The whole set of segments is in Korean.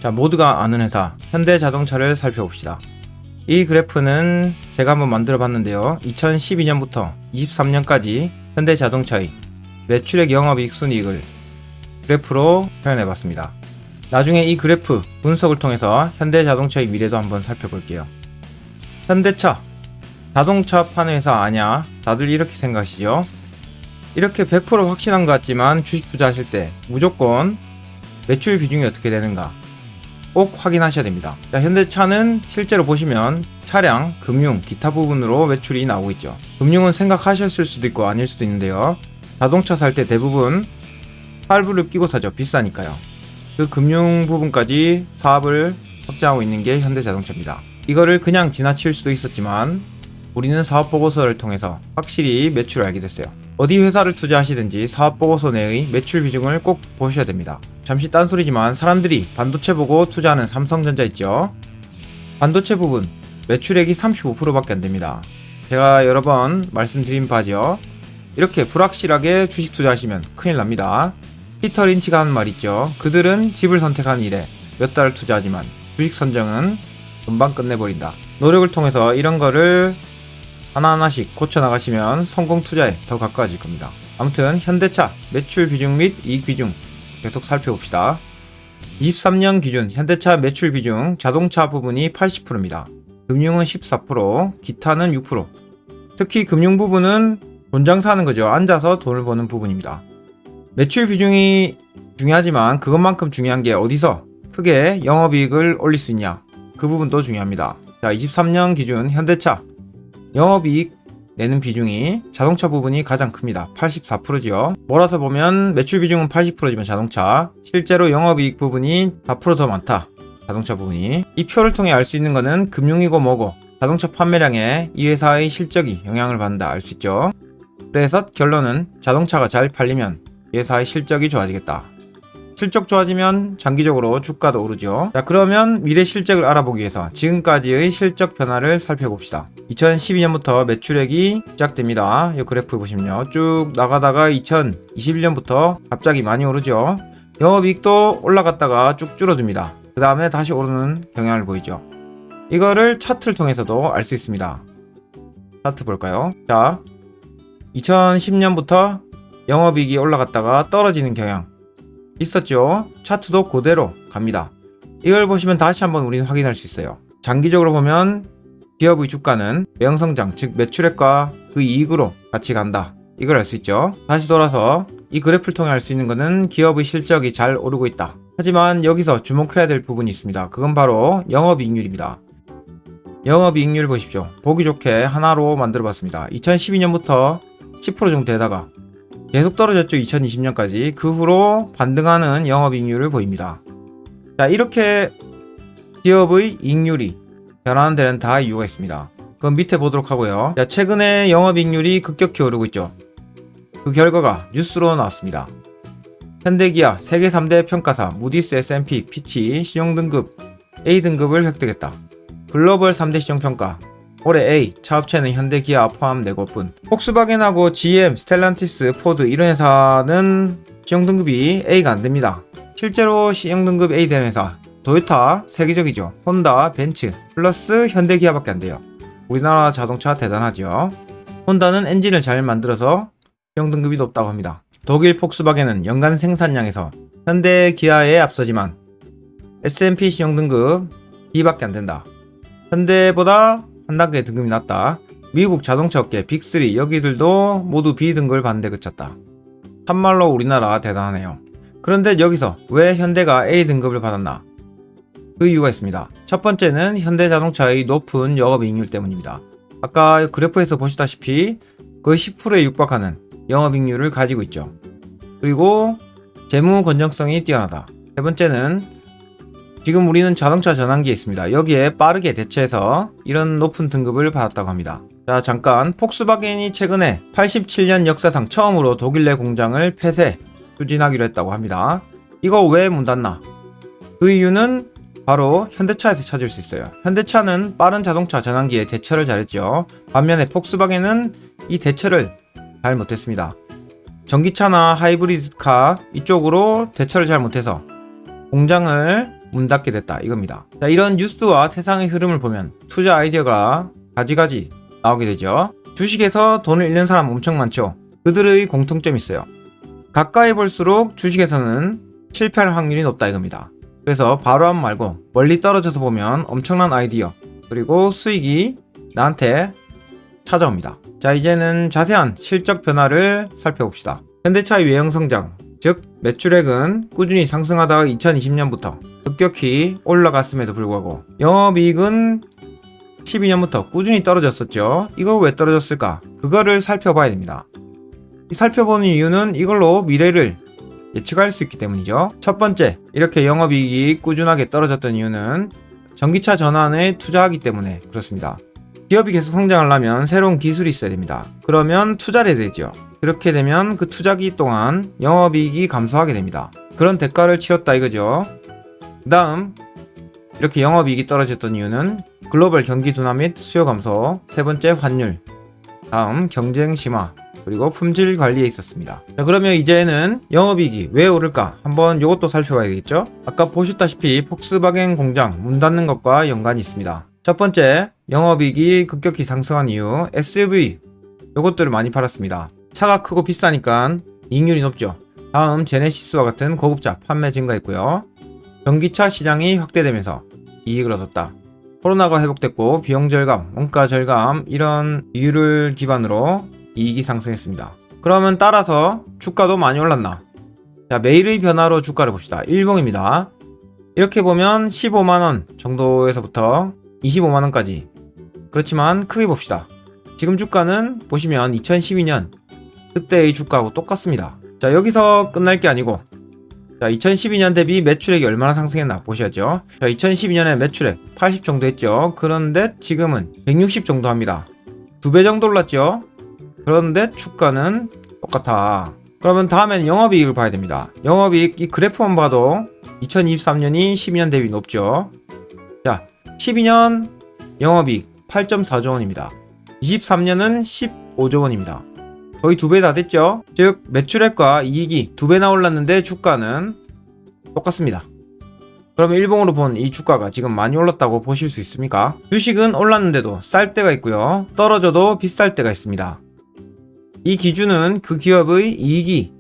자, 모두가 아는 회사 현대자동차를 살펴봅시다. 이 그래프는 제가 한번 만들어 봤는데요. 2012년부터 23년까지 현대자동차의 매출액, 영업이익, 순이익을 그래프로 표현해 봤습니다. 나중에 이 그래프 분석을 통해서 현대자동차의 미래도 한번 살펴볼게요. 현대차, 자동차 파는 회사 아냐? 다들 이렇게 생각하시죠? 이렇게 100% 확신한 것 같지만 주식 투자하실 때 무조건 매출 비중이 어떻게 되는가 꼭 확인하셔야 됩니다. 자, 현대차는 실제로 보시면 차량, 금융, 기타 부분으로 매출이 나오고 있죠. 금융은 생각하셨을 수도 있고 아닐 수도 있는데요. 자동차 살 때 대부분 할부를 끼고 사죠. 비싸니까요. 그 금융 부분까지 사업을 확장하고 있는 게 현대자동차입니다. 이거를 그냥 지나칠 수도 있었지만 우리는 사업보고서를 통해서 확실히 매출을 알게 됐어요. 어디 회사를 투자하시든지 사업보고서 내의 매출 비중을 꼭 보셔야 됩니다. 잠시 딴소리지만 사람들이 반도체 보고 투자하는 삼성전자 있죠. 반도체 부분 매출액이 35%밖에 안됩니다. 제가 여러 번 말씀드린 바죠. 이렇게 불확실하게 주식 투자하시면 큰일 납니다. 피터 린치가 한 말 있죠. 그들은 집을 선택하는 일에 몇 달을 투자하지만 주식 선정은 금방 끝내버린다. 노력을 통해서 이런 거를 하나하나씩 고쳐나가시면 성공 투자에 더 가까워질 겁니다. 아무튼 현대차 매출 비중 및 이익 비중 계속 살펴봅시다. 23년 기준 현대차 매출 비중 자동차 부분이 80%입니다. 금융은 14%, 기타는 6%. 특히 금융 부분은 돈 장사하는 거죠. 앉아서 돈을 버는 부분입니다. 매출 비중이 중요하지만 그것만큼 중요한 게 어디서 크게 영업이익을 올릴 수 있냐, 그 부분도 중요합니다. 자, 23년 기준 현대차 영업이익 내는 비중이 자동차 부분이 가장 큽니다. 84%지요. 몰아서 보면 매출 비중은 80%지만 자동차, 실제로 영업이익 부분이 4% 더 많다. 자동차 부분이. 이 표를 통해 알 수 있는 것은 금융이고 뭐고 자동차 판매량에 이 회사의 실적이 영향을 받는다 알 수 있죠. 그래서 결론은 자동차가 잘 팔리면 이 회사의 실적이 좋아지겠다. 실적 좋아지면 장기적으로 주가도 오르죠. 자, 그러면 미래 실적을 알아보기 위해서 지금까지의 실적 변화를 살펴봅시다. 2012년부터 매출액이 시작됩니다. 이 그래프 보시면요. 쭉 나가다가 2021년부터 갑자기 많이 오르죠. 영업이익도 올라갔다가 쭉 줄어듭니다. 그 다음에 다시 오르는 경향을 보이죠. 이거를 차트를 통해서도 알 수 있습니다. 차트 볼까요? 자, 2010년부터 영업이익이 올라갔다가 떨어지는 경향 있었죠. 차트도 그대로 갑니다. 이걸 보시면 다시 한번 우리는 확인할 수 있어요. 장기적으로 보면 기업의 주가는 매형성장, 즉 매출액과 그 이익으로 같이 간다. 이걸 알 수 있죠. 다시 돌아서 이 그래프를 통해 알 수 있는 것은 기업의 실적이 잘 오르고 있다. 하지만 여기서 주목해야 될 부분이 있습니다. 그건 바로 영업이익률입니다. 영업이익률 보십시오. 보기 좋게 하나로 만들어 봤습니다. 2012년부터 10% 정도 되다가 계속 떨어졌죠. 2020년까지. 그 후로 반등하는 영업이익률을 보입니다. 자, 이렇게 기업의 이익률이 변하는 데는 다 이유가 있습니다. 그건 밑에 보도록 하고요. 자, 최근에 영업이익률이 급격히 오르고 있죠. 그 결과가 뉴스로 나왔습니다. 현대기아 세계 3대 평가사 무디스, S&P, 피치 신용등급 A등급을 획득했다. 글로벌 3대 시정평가 올해 A, 차업체는 현대기아 포함 4곳뿐. 폭스바겐하고 GM, 스텔란티스, 포드 이런 회사는 시형등급이 A가 안됩니다. 실제로 시형등급 A 되는 회사 도요타 세계적이죠. 혼다, 벤츠, 플러스 현대기아밖에 안돼요. 우리나라 자동차 대단하죠. 혼다는 엔진을 잘 만들어서 시형등급이 높다고 합니다. 독일 폭스바겐은 연간 생산량에서 현대기아에 앞서지만 S&P 시형등급 B밖에 안된다. 현대보다 한 단계 등급이 낮다. 미국 자동차 업계 빅3 여기들도 모두 B등급을 받는데 그쳤다. 참말로 우리나라 대단하네요. 그런데 여기서 왜 현대가 A등급을 받았나? 그 이유가 있습니다. 첫 번째는 현대자동차의 높은 영업이익률 때문입니다. 아까 그래프에서 보시다시피 거의 10%에 육박하는 영업이익률을 가지고 있죠. 그리고 재무 건전성이 뛰어나다. 세 번째는 지금 우리는 자동차 전환기에 있습니다. 여기에 빠르게 대처해서 이런 높은 등급을 받았다고 합니다. 자, 잠깐 폭스바겐이 최근에 87년 역사상 처음으로 독일 내 공장을 폐쇄 추진하기로 했다고 합니다. 이거 왜 문 닫나? 그 이유는 바로 현대차에서 찾을 수 있어요. 현대차는 빠른 자동차 전환기에 대처를 잘했죠. 반면에 폭스바겐은 이 대처를 잘 못했습니다. 전기차나 하이브리드카 이쪽으로 대처를 잘 못해서 공장을 문 닫게 됐다 이겁니다. 자, 이런 뉴스와 세상의 흐름을 보면 투자 아이디어가 가지가지 나오게 되죠. 주식에서 돈을 잃는 사람 엄청 많죠. 그들의 공통점이 있어요. 가까이 볼수록 주식에서는 실패할 확률이 높다 이겁니다. 그래서 바로 하면 말고 멀리 떨어져서 보면 엄청난 아이디어 그리고 수익이 나한테 찾아옵니다. 자, 이제는 자세한 실적 변화를 살펴봅시다. 현대차의 외형 성장, 즉 매출액은 꾸준히 상승하다가 2020년부터 급격히 올라갔음에도 불구하고 영업이익은 12년부터 꾸준히 떨어졌었죠. 이거 왜 떨어졌을까? 그거를 살펴봐야 됩니다. 이 살펴보는 이유는 이걸로 미래를 예측할 수 있기 때문이죠. 첫 번째, 이렇게 영업이익이 꾸준하게 떨어졌던 이유는 전기차 전환에 투자하기 때문에 그렇습니다. 기업이 계속 성장하려면 새로운 기술이 있어야 됩니다. 그러면 투자를 해야 되죠. 그렇게 되면 그 투자기 동안 영업이익이 감소하게 됩니다. 그런 대가를 치렀다 이거죠. 그 다음, 이렇게 영업이익이 떨어졌던 이유는 글로벌 경기 둔화 및 수요 감소, 세 번째 환율, 다음 경쟁 심화, 그리고 품질 관리에 있었습니다. 자, 그러면 이제는 영업이익이 왜 오를까? 한번 이것도 살펴봐야 되겠죠? 아까 보셨다시피 폭스바겐 공장 문 닫는 것과 연관이 있습니다. 첫 번째, 영업이익이 급격히 상승한 이유, SUV 이것들을 많이 팔았습니다. 차가 크고 비싸니까 이익률이 높죠. 다음, 제네시스와 같은 고급차 판매 증가했고요. 전기차 시장이 확대되면서 이익을 얻었다. 코로나가 회복됐고 비용 절감, 원가 절감 이런 이유를 기반으로 이익이 상승했습니다. 그러면 따라서 주가도 많이 올랐나? 자, 매일의 변화로 주가를 봅시다. 일봉입니다. 이렇게 보면 15만원 정도에서부터 25만원까지. 그렇지만 크게 봅시다. 지금 주가는 보시면 2012년 그때의 주가하고 똑같습니다. 자, 여기서 끝날 게 아니고 자, 2012년 대비 매출액이 얼마나 상승했나 보셔야죠. 자, 2012년에 매출액 80 정도 했죠. 그런데 지금은 160 정도 합니다. 2배 정도 올랐죠. 그런데 주가는 똑같아. 그러면 다음에는 영업이익을 봐야 됩니다. 영업이익 이 그래프만 봐도 2023년이 12년 대비 높죠. 자, 12년 영업이익 8.4조 원입니다. 23년은 15조 원입니다. 거의 2배 다 됐죠. 즉 매출액과 이익이 2배나 올랐는데 주가는 똑같습니다. 그러면 일봉으로 본 이 주가가 지금 많이 올랐다고 보실 수 있습니까? 주식은 올랐는데도 쌀 때가 있고요. 떨어져도 비쌀 때가 있습니다. 이 기준은 그 기업의 이익이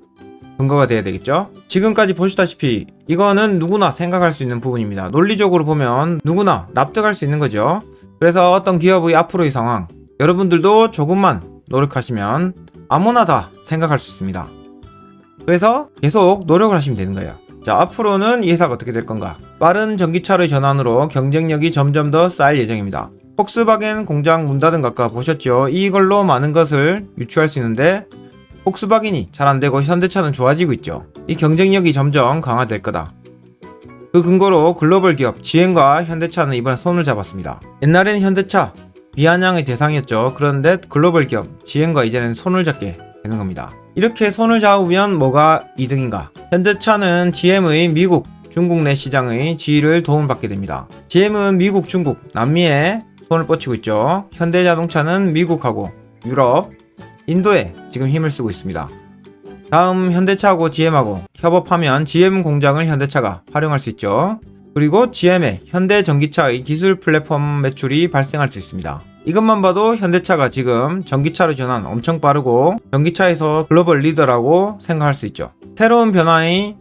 근거가 돼야 되겠죠. 지금까지 보시다시피 이거는 누구나 생각할 수 있는 부분입니다. 논리적으로 보면 누구나 납득할 수 있는 거죠. 그래서 어떤 기업의 앞으로의 상황 여러분들도 조금만 노력하시면 아무나 다 생각할 수 있습니다. 그래서 계속 노력을 하시면 되는 거예요. 자, 앞으로는 이 회사가 어떻게 될 건가? 빠른 전기차의 전환으로 경쟁력이 점점 더 쌓일 예정입니다. 폭스바겐 공장 문 닫은 것 아까 보셨죠? 이걸로 많은 것을 유추할 수 있는데 폭스바겐이 잘 안되고 현대차는 좋아지고 있죠. 이 경쟁력이 점점 강화될 거다. 그 근거로 글로벌 기업 GM과 현대차는 이번에 손을 잡았습니다. 옛날에는 현대차 비아냥의 대상이었죠. 그런데 글로벌 기업 GM과 이제는 손을 잡게 되는 겁니다. 이렇게 손을 잡으면 뭐가 이득인가? 현대차는 GM의 미국, 중국 내 시장의 지위를 도움받게 됩니다. GM은 미국, 중국, 남미에 손을 뻗치고 있죠. 현대자동차는 미국하고 유럽, 인도에 지금 힘을 쓰고 있습니다. 다음 현대차하고 GM하고 협업하면 GM 공장을 현대차가 활용할 수 있죠. 그리고 GM의 현대전기차의 기술 플랫폼 매출이 발생할 수 있습니다. 이것만 봐도 현대차가 지금 전기차로 전환 엄청 빠르고 전기차에서 글로벌 리더라고 생각할 수 있죠. 새로운 변화의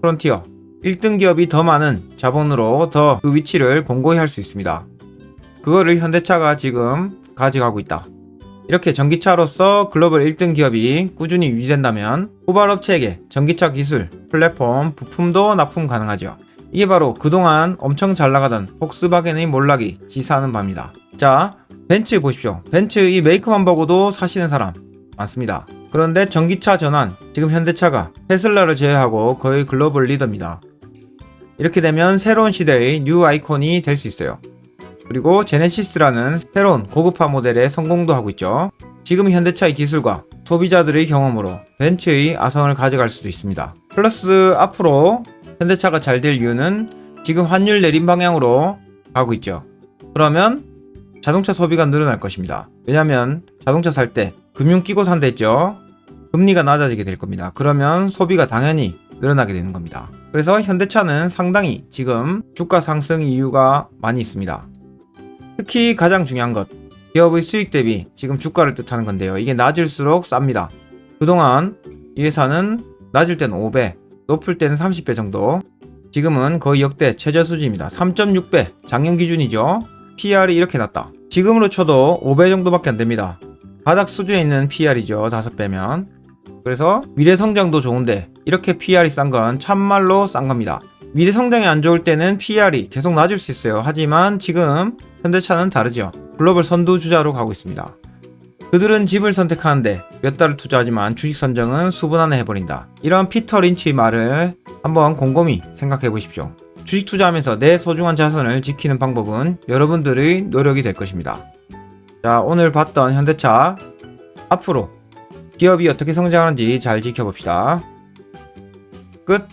프론티어 1등 기업이 더 많은 자본으로 더 그 위치를 공고히 할 수 있습니다. 그거를 현대차가 지금 가져가고 있다. 이렇게 전기차로서 글로벌 1등 기업이 꾸준히 유지된다면 후발업체에게 전기차 기술, 플랫폼, 부품도 납품 가능하죠. 이게 바로 그동안 엄청 잘 나가던 폭스바겐의 몰락이 시사하는 바입니다. 자, 벤츠 보십시오. 벤츠 이 메이크만 보고도 사시는 사람 많습니다. 그런데 전기차 전환, 지금 현대차가 테슬라를 제외하고 거의 글로벌 리더입니다. 이렇게 되면 새로운 시대의 뉴 아이콘이 될 수 있어요. 그리고 제네시스라는 새로운 고급화 모델의 성공도 하고 있죠. 지금 현대차의 기술과 소비자들의 경험으로 벤츠의 아성을 가져갈 수도 있습니다. 플러스 앞으로 현대차가 잘 될 이유는 지금 환율 내림 방향으로 가고 있죠. 그러면 자동차 소비가 늘어날 것입니다. 왜냐하면 자동차 살 때 금융 끼고 산다 했죠. 금리가 낮아지게 될 겁니다. 그러면 소비가 당연히 늘어나게 되는 겁니다. 그래서 현대차는 상당히 지금 주가 상승 이유가 많이 있습니다. 특히 가장 중요한 것, 기업의 수익 대비 지금 주가를 뜻하는 건데요. 이게 낮을수록 쌉니다. 그동안 이 회사는 낮을 때는 5배, 높을 때는 30배 정도, 지금은 거의 역대 최저 수준입니다. 3.6배, 작년 기준이죠. PR이 이렇게 낮다. 지금으로 쳐도 5배 정도밖에 안 됩니다. 바닥 수준에 있는 PR이죠. 5배면. 그래서 미래 성장도 좋은데 이렇게 PR이 싼 건 참말로 싼 겁니다. 미래 성장이 안 좋을 때는 PR이 계속 낮을 수 있어요. 하지만 지금 현대차는 다르죠. 글로벌 선두주자로 가고 있습니다. 그들은 집을 선택하는데 몇 달을 투자하지만 주식 선정은 수분 안에 해버린다. 이런 피터 린치의 말을 한번 곰곰이 생각해 보십시오. 주식 투자하면서 내 소중한 자산을 지키는 방법은 여러분들의 노력이 될 것입니다. 자, 오늘 봤던 현대차, 앞으로 기업이 어떻게 성장하는지 잘 지켜봅시다. 끝.